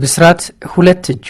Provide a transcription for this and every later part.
ብስራት ሁለት እጁ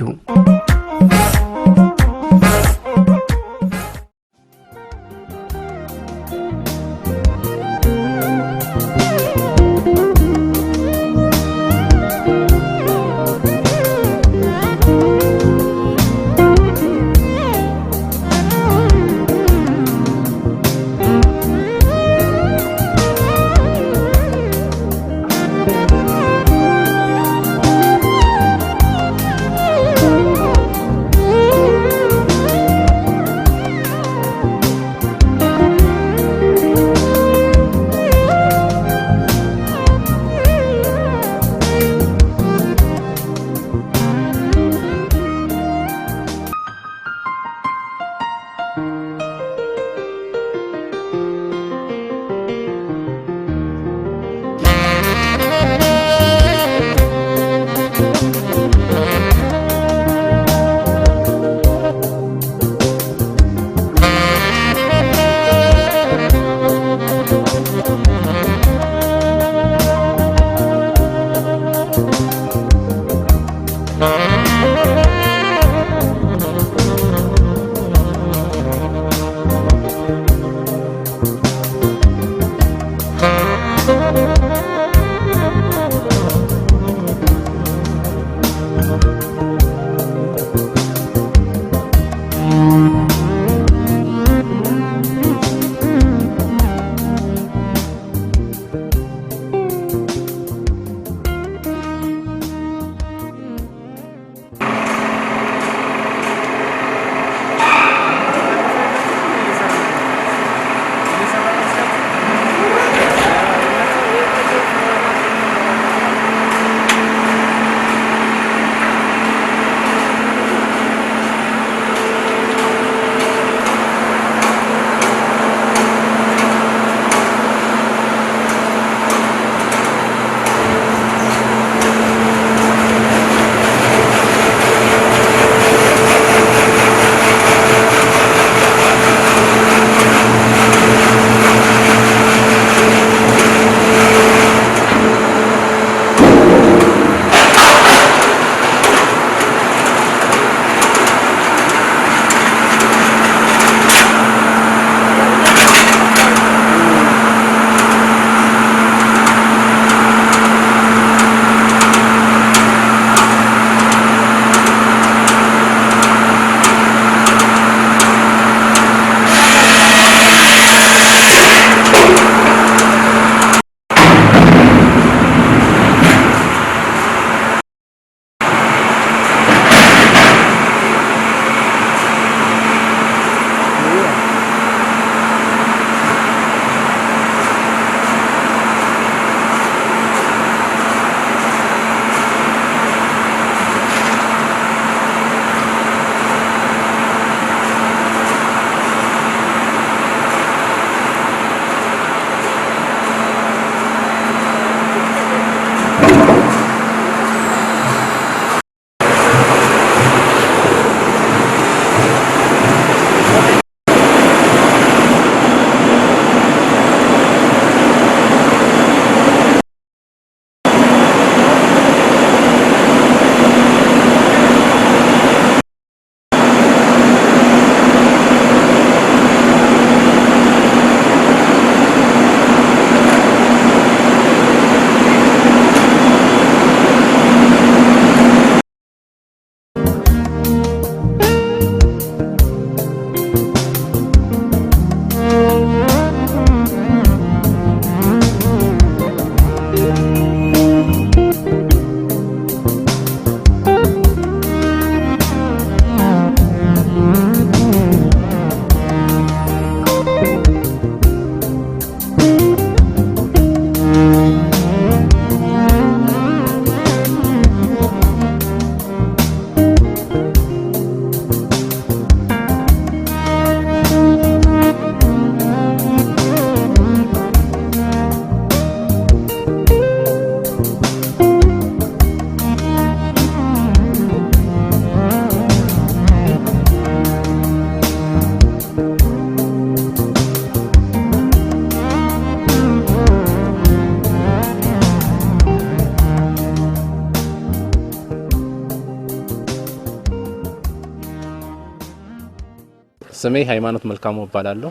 ስሜ ሃይማኖት መልካሙ እባላለሁ።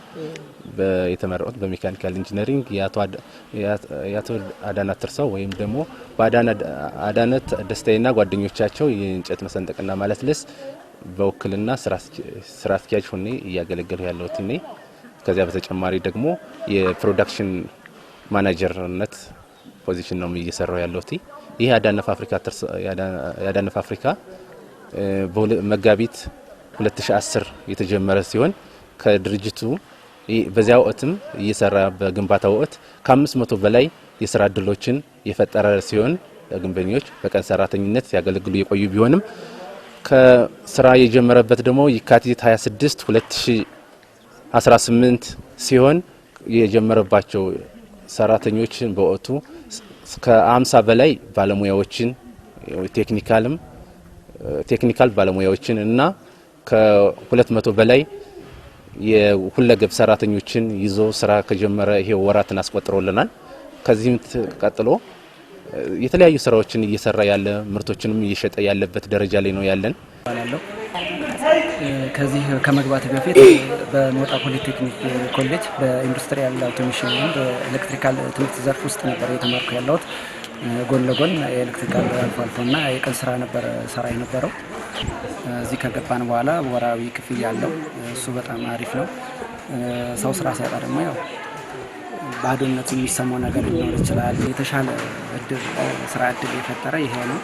በየተመረቁት በሜካኒካል ኢንጂነሪንግ ያቶ አዳነት ተርሰው ወይም ደግሞ አዳነት ደስታዬና ጓደኞቻቸው የእንጨት መሰንጠቅና ማለስለስ በወክልና ስራ አስኪያጅ ሆኜ እያገለገልኩ ያለሁት ነኝ። ከዚያ በተጨማሪ ደግሞ የፕሮዳክሽን ማኔጀርነት ፖዚሽን ነው እየሰራው ያለሁት። ይሄ ያዳነፍ አፍሪካ በመጋቢት 2010 የተጀመረ ሲሆን ከድርጅቱ በዚያ ወቅትም እየሰራ በግንባታው ወቅት ከ500 በላይ የሥራ ዕድሎችን የፈጠረ ሲሆን ለግንበኞች በቀን ሰራተኝነት ያገለግሉ የቆዩ ቢሆንም ከስራ የጀመረበት ደግሞ የካቲት 26 2018 ሲሆን የጀመረባቸው ሰራተኞችን በወቅቱ ከ50 በላይ ባለሙያዎችን ቴክኒካል ባለሙያዎችን እና ከ200 በላይ የሁለገብ ሰራተኞችን ይዞ ስራ ከጀመረ ይሄ ወራትን አስቆጥሮልናል። ከዚህም ቀጥሎ የተለያዩ ስራዎችን እየሰራ ያለ ምርቶችንም እየሸጠ ያለበት ደረጃ ላይ ነው ያለን። ከዚህ ከመግባት በፊት በሞጣ ፖሊቴክኒክ ኮሌጅ በኢንዱስትሪያል አውቶሜሽን እና በኤሌክትሪካል ትምህርት ዘርፍ ውስጥ ነበር የተማርኩ ያለሁት። ጎን ለጎን የኤሌክትሪካል አልፎና የቀን ስራ ነበር ሰራ የነበረው። እዚህ ከገባን በኋላ ወራዊ ክፍያ አለው። እሱ በጣም አሪፍ ነው። ሰው ስራ ሲያጣ ደግሞ ያው ባዶነት የሚሰማው ነገር ሊኖር ይችላል። የተሻለ ስራ እድል የፈጠረ ይሄ ነው።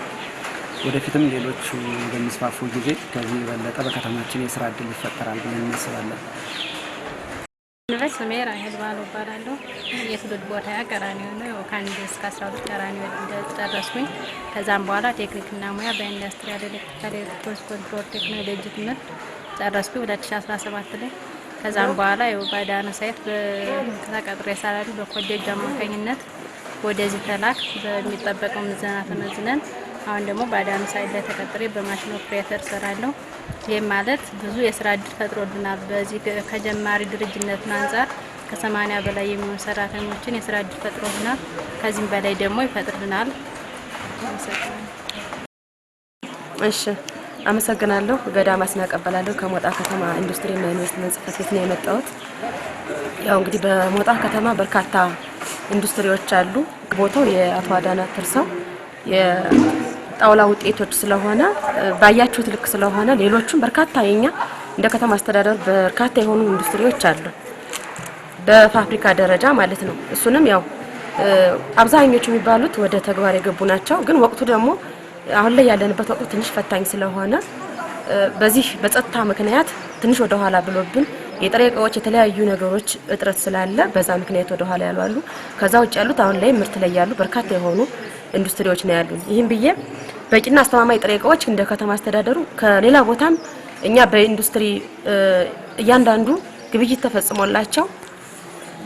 ወደፊትም ሌሎች በሚስፋፉ ጊዜ ከዚህ የበለጠ በከተማችን የስራ እድል ይፈጠራል ብለን እናስባለን። ንብረት ሰሜራ ሄድባሉ ባላለው የትውልድ ቦታ ቀራኒዮ ነው። ከአንድ እስከ 12 ቀራኒዮ እንደጨረስኩኝ ከዛም በኋላ ቴክኒክና ሙያ በኢንዱስትሪያል ኤሌክትሪካል ኤሌክትሮኒክስ ኮንትሮል ቴክኖሎጂ ትምህርት ጨረስኩኝ 2017 ላይ። ከዛም በኋላ ባዳነ ሳይት በተቀጥሬ ሰራለሁ። በኮሌጅ አማካኝነት ወደዚህ ተላክ በሚጠበቀው ምዘና ተመዝነን አሁን ደግሞ ባዳነ ሳይት ላይ ተቀጥሬ በማሽን ኦፕሬተር ሰራለሁ። ይህ ማለት ብዙ የስራ እድል ፈጥሮልናል። በዚህ ከጀማሪ ድርጅነት አንፃር ከ80 በላይ የሚሆኑ ሰራተኞችን የስራ እድል ፈጥሮልናል። ከዚህም በላይ ደግሞ ይፈጥርልናል። እሺ አመሰግናለሁ። ገዳም አስናቀበላለሁ ከሞጣ ከተማ ኢንዱስትሪና ኢንቨስትመንት ጽሕፈት ቤት ነው የመጣሁት። ያው እንግዲህ በሞጣ ከተማ በርካታ ኢንዱስትሪዎች አሉ። ቦታው የአቶ አዳነት ተርሰው የጣውላ ውጤቶች ስለሆነ ባያችሁት ልክ ስለሆነ ሌሎችም በርካታ የኛ እንደ ከተማ አስተዳደር በርካታ የሆኑ ኢንዱስትሪዎች አሉ በፋብሪካ ደረጃ ማለት ነው። እሱንም ያው አብዛኞቹ የሚባሉት ወደ ተግባር የገቡ ናቸው። ግን ወቅቱ ደግሞ አሁን ላይ ያለንበት ወቅቱ ትንሽ ፈታኝ ስለሆነ በዚህ በጸጥታ ምክንያት ትንሽ ወደ ኋላ ብሎብን የጥሬ ዕቃዎች የተለያዩ ነገሮች እጥረት ስላለ በዛ ምክንያት ወደ ኋላ ያሉ አሉ። ከዛ ውጭ ያሉት አሁን ላይ ምርት ላይ ያሉ በርካታ የሆኑ ኢንዱስትሪዎች ነው ያሉን። ይሄን ብዬ በቂና አስተማማኝ ጥሬ ዕቃዎች እንደ ከተማ አስተዳደሩ ከሌላ ቦታም እኛ በኢንዱስትሪ እያንዳንዱ ግብይት ተፈጽሞላቸው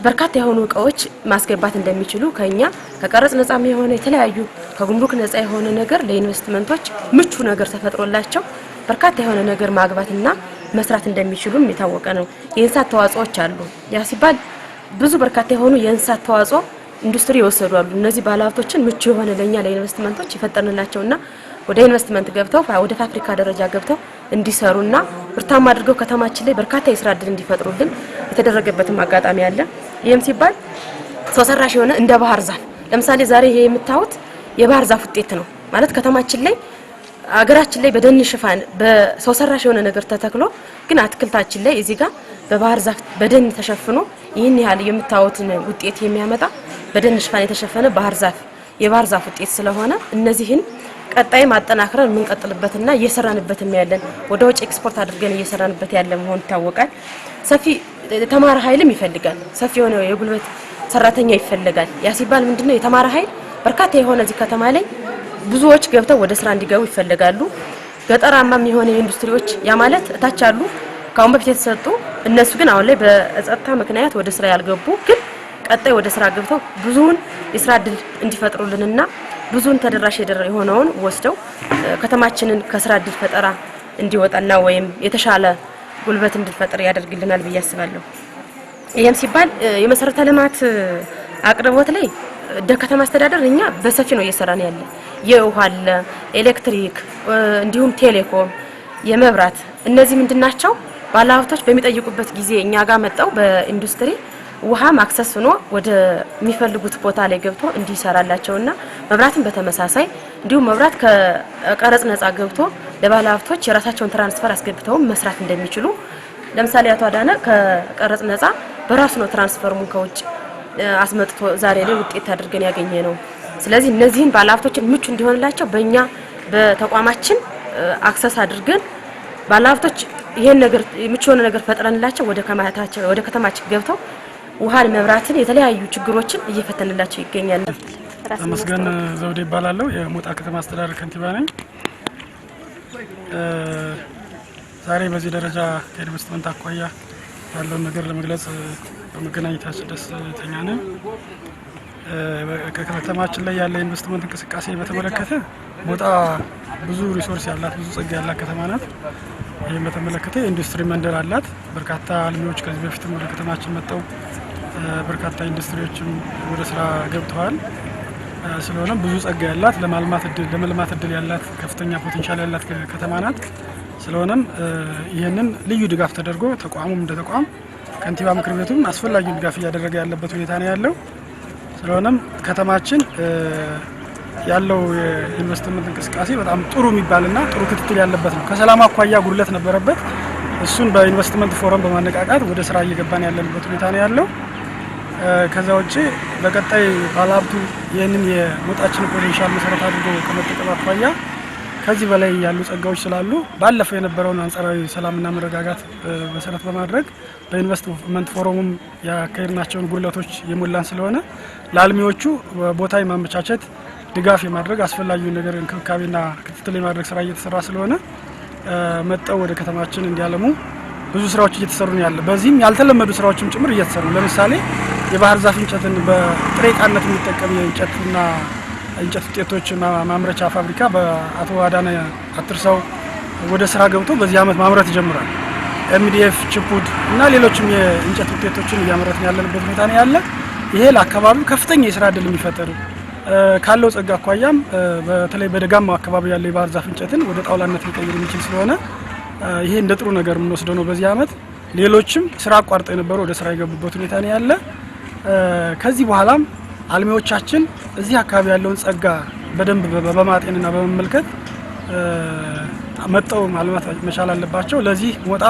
በርካታ የሆኑ ዕቃዎች ማስገባት እንደሚችሉ ከኛ ከቀረጽ ነፃ የሆነ የተለያዩ ከጉምሩክ ነፃ የሆነ ነገር ለኢንቨስትመንቶች ምቹ ነገር ተፈጥሮላቸው በርካታ የሆነ ነገር ማግባትና መስራት እንደሚችሉም የታወቀ ነው። የእንስሳት ተዋጽኦዎች አሉ። ያ ሲባል ብዙ በርካታ የሆኑ የእንስሳት ተዋጽኦ ኢንዱስትሪ ይወሰዱ አሉ። እነዚህ ባለሀብቶችን ምቹ የሆነ ለኛ ለኢንቨስትመንቶች ይፈጠርንላቸውና ወደ ኢንቨስትመንት ገብተው ወደ ፋብሪካ ደረጃ ገብተው እንዲሰሩና ምርታማ አድርገው ከተማችን ላይ በርካታ የስራ እድል እንዲፈጥሩልን የተደረገበትም አጋጣሚ አለ። ይሄም ሲባል ሰው ሰራሽ የሆነ እንደ ባህር ዛፍ ለምሳሌ ዛሬ ይሄ የምታዩት የባህር ዛፍ ውጤት ነው ማለት ከተማችን ላይ አገራችን ላይ በደን ሽፋን በሰው ሰራሽ የሆነ ነገር ተተክሎ ግን አትክልታችን ላይ እዚህ ጋር በባህር ዛፍ በደን ተሸፍኖ ይህን ያህል የምታዩትን ውጤት የሚያመጣ በደን ሽፋን የተሸፈነ የባህር ዛፍ ውጤት ስለሆነ እነዚህን ቀጣይ ማጠናከረን የምንቀጥልበትና እየሰራንበትም ያለን ወደ ውጭ ኤክስፖርት አድርገን እየሰራንበት ያለ መሆን ይታወቃል። ሰፊ የተማረ ኃይልም ይፈልጋል። ሰፊ የሆነ የጉልበት ሰራተኛ ይፈልጋል። ያ ሲባል ምንድነው የተማረ ኃይል በርካታ የሆነ እዚህ ከተማ ላይ ብዙዎች ገብተው ወደ ስራ እንዲገቡ ይፈልጋሉ። ገጠራማም የሆነ ኢንዱስትሪዎች ያ ማለት እታች አሉ ካሁን በፊት የተሰጡ እነሱ ግን አሁን ላይ በጸጥታ ምክንያት ወደ ስራ ያልገቡ ግን ቀጣይ ወደ ስራ ገብተው ብዙውን የስራ እድል እንዲፈጥሩልንና ብዙውን ተደራሽ የሆነውን ወስደው ከተማችንን ከስራ እድል ፈጠራ እንዲወጣና ወይም የተሻለ ጉልበት እንድፈጠር ያደርግልናል ብዬ አስባለሁ። ይሄም ሲባል የመሰረተ ልማት አቅርቦት ላይ እንደ ከተማ አስተዳደር እኛ በሰፊ ነው እየሰራን ያለ የውሃ አለ፣ ኤሌክትሪክ፣ እንዲሁም ቴሌኮም፣ የመብራት እነዚህ ምንድናቸው ባለሀብቶች በሚጠይቁበት ጊዜ እኛ ጋር መጣው በኢንዱስትሪ ውሃ ማክሰስ ሆኖ ወደ የሚፈልጉት ቦታ ላይ ገብቶ እንዲሰራላቸውና መብራትን በተመሳሳይ እንዲሁም መብራት ከቀረጽ ነፃ ገብቶ ለባለሀብቶች የራሳቸውን ትራንስፈር አስገብተው መስራት እንደሚችሉ ለምሳሌ አቶ አዳነ ከቀረጽ ነፃ በራሱ ነው ትራንስፈርሙን ከውጭ አስመጥቶ ዛሬ ላይ ውጤት አድርገን ያገኘ ነው። ስለዚህ እነዚህን ባለሀብቶችን ምቹ እንዲሆንላቸው በእኛ በተቋማችን አክሰስ አድርገን ባለሀብቶች ይሄን ነገር ምቹ የሆነ ነገር ፈጥረንላቸው ወደ ከተማችን ገብተው ውሃን መብራትን የተለያዩ ችግሮችን እየፈተንላቸው ይገኛል። ተመስገን ዘውዴ ይባላለሁ። የሞጣ ከተማ አስተዳደር ከንቲባ ነኝ። ዛሬ በዚህ ደረጃ ከኢንቨስትመንት አኳያ ያለውን ነገር ለመግለጽ በመገናኘታችን ደስተኛ ነኝ። ከከተማችን ላይ ያለ ኢንቨስትመንት እንቅስቃሴ በተመለከተ ሞጣ ብዙ ሪሶርስ ያላት ብዙ ጸጋ ያላት ከተማ ናት። ይህም በተመለከተ ኢንዱስትሪ መንደር አላት። በርካታ አልሚዎች ከዚህ በፊትም ወደ ከተማችን መጥተው በርካታ ኢንዱስትሪዎችም ወደ ስራ ገብተዋል። ስለሆነም ብዙ ጸጋ ያላት ለመልማት እድል ያላት ከፍተኛ ፖቴንሻል ያላት ከተማ ናት። ስለሆነም ይህንን ልዩ ድጋፍ ተደርጎ ተቋሙም እንደ ተቋም ከንቲባ ምክር ቤቱም አስፈላጊውን ድጋፍ እያደረገ ያለበት ሁኔታ ነው ያለው። ስለሆነም ከተማችን ያለው የኢንቨስትመንት እንቅስቃሴ በጣም ጥሩ የሚባልና ጥሩ ክትትል ያለበት ነው። ከሰላም አኳያ ጉድለት ነበረበት። እሱን በኢንቨስትመንት ፎረም በማነቃቃት ወደ ስራ እየገባን ያለንበት ሁኔታ ነው ያለው። ከዛ ውጪ በቀጣይ ባለሀብቱ ይህንን የሞጣችን ፖቴንሻል መሰረት አድርጎ ከመጠቀም አኳያ ከዚህ በላይ ያሉ ጸጋዎች ስላሉ ባለፈው የነበረውን አንጻራዊ ሰላምና መረጋጋት መሰረት በማድረግ በኢንቨስትመንት ፎረሙም ያካሄድናቸውን ጉድለቶች የሞላን ስለሆነ ለአልሚዎቹ ቦታ የማመቻቸት ድጋፍ የማድረግ አስፈላጊውን ነገር እንክብካቤና ክትትል የማድረግ ስራ እየተሰራ ስለሆነ መጣው ወደ ከተማችን እንዲያለሙ ብዙ ስራዎች እየተሰሩ ነው ያለ። በዚህም ያልተለመዱ ስራዎችም ጭምር እየተሰሩ ለምሳሌ የባህር ዛፍ እንጨትን በጥሬ ዕቃነት የሚጠቀም የእንጨትና እንጨት ውጤቶች ማምረቻ ፋብሪካ በአቶ አዳነ አትርሰው ወደ ስራ ገብቶ በዚህ አመት ማምረት ጀምሯል። ኤምዲኤፍ ቺፑድ እና ሌሎችም የእንጨት ውጤቶችን እያመረትን ያለንበት ሁኔታ ነው ያለ። ይሄ ለአካባቢው ከፍተኛ የስራ እድል የሚፈጠር ካለው ጸጋ አኳያም በተለይ በደጋማው አካባቢ ያለው የባህር ዛፍ እንጨትን ወደ ጣውላነት ሊቀይር የሚችል ስለሆነ ይሄ እንደ ጥሩ ነገር የምንወስደው ነው። በዚህ አመት ሌሎችም ስራ አቋርጠው የነበሩ ወደ ስራ የገቡበት ሁኔታ ነው ያለ። ከዚህ በኋላም አልሚዎቻችን እዚህ አካባቢ ያለውን ጸጋ በደንብ በማጤንና በመመልከት መጣው ማልማት መቻል አለባቸው። ለዚህ ሞጣ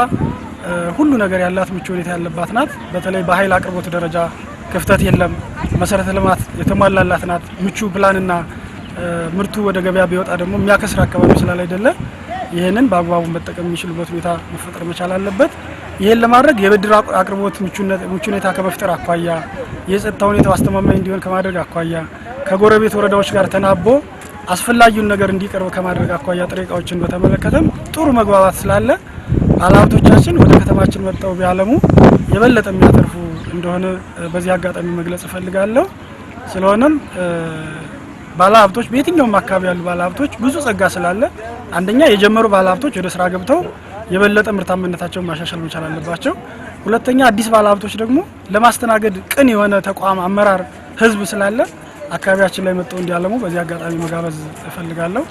ሁሉ ነገር ያላት ምቹ ሁኔታ ያለባት ናት። በተለይ በኃይል አቅርቦት ደረጃ ክፍተት የለም። መሰረተ ልማት የተሟላላት ናት። ምቹ ፕላንና ምርቱ ወደ ገበያ ቢወጣ ደግሞ የሚያከስር አካባቢ ስላልሆነ ይሄንን በአግባቡ መጠቀም የሚችሉበት ሁኔታ መፈጠር መቻል አለበት። ይሄን ለማድረግ የብድር አቅርቦት ምቹ ሁኔታ ከመፍጠር አኳያ የጸጥታ ሁኔታው አስተማማኝ እንዲሆን ከማድረግ አኳያ ከጎረቤት ወረዳዎች ጋር ተናቦ አስፈላጊውን ነገር እንዲቀርብ ከማድረግ አኳያ ጥሬ ዕቃዎችን በተመለከተም ጥሩ መግባባት ስላለ ባለሀብቶቻችን ወደ ከተማችን መጥተው ቢያለሙ የበለጠ የሚያተርፉ እንደሆነ በዚህ አጋጣሚ መግለጽ እፈልጋለሁ። ስለሆነም ባለሀብቶች በየትኛውም አካባቢ ያሉ ባለሀብቶች ብዙ ጸጋ ስላለ አንደኛ የጀመሩ ባለሀብቶች ወደ ስራ ገብተው የበለጠ ምርታማነታቸውን ማሻሻል መቻል አለባቸው። ሁለተኛ አዲስ ባለሀብቶች ደግሞ ለማስተናገድ ቅን የሆነ ተቋም አመራር ህዝብ ስላለ አካባቢያችን ላይ መጥተው እንዲያለሙ በዚህ አጋጣሚ መጋበዝ እፈልጋለሁ።